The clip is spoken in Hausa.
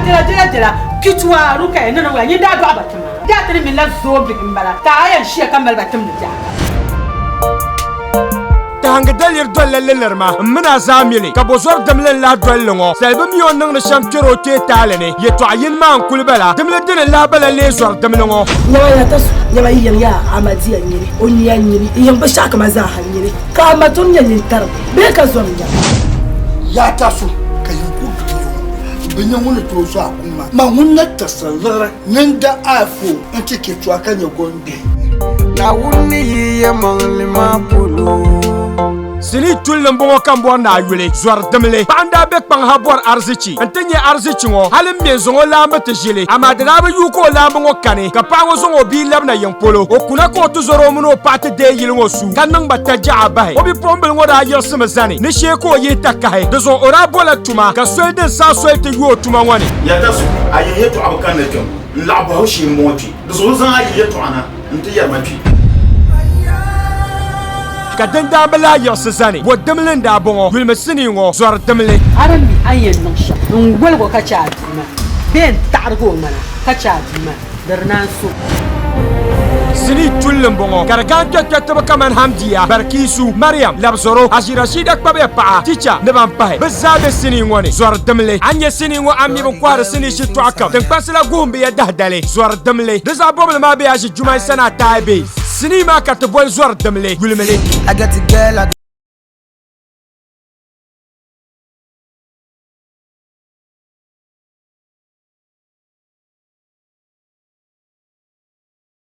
dira kitwa ruka ina no yanyi da do abatuma da tani min la zobe kimbala ta ayan shi kamal batum da hanga dalir dolle lelerma mna zamili ka bozor demlen la dollongo selbe mi on nang sham kero te talene ye to ayin man kulbala demle den la bala le zor demlongo nyawa ya tas nyawa yin ya amadi anyiri onni anyiri yin ba shaka maza hanyiri ka matun nyin tar be ka zomja ya tasu ka yin ku binyan wani to so akuma ma hunna tasarrara nan da afo an cike to akan ya gonde na wuni ye manglima pulu sini tullum bongo kambo na yule zwar demle panda be pang habor arzichi antenye arzichi ngo halim be zongo lamba te jile amadra ba yuko lamba ngo kane ka pango zongo bi labna yampolo okuna ko to zoro muno pate de yilngo su kanang batta jaabai obi prombel ngo da yersima zani ne sheko ye takahe de zo ora bola tuma ka soyden sa soyte yo tuma ngone ya tasu ayehe to abakan ne tum labo hoshi moti de zo zan ayehe to ana ntiya mapi ka denda bala yosani wo demlen da bongo wilme sini ngo zor demle arambi ayen no sha ngwel go ka chatima ben targo mana ka chatima darnan su sini tullum bongo kargan to kaman hamdiya barkisu maryam labzoro ajirashida kwabe pa ticha ne ban pahe bezabe sini ngone zor demle anye sini ngo ammi bo kwar sini shi to akam den pasla gombe ya dahdale zor demle deza boble ma be aji jumay sana taibe sini ma ka to bol zor demle gulmele I got a girl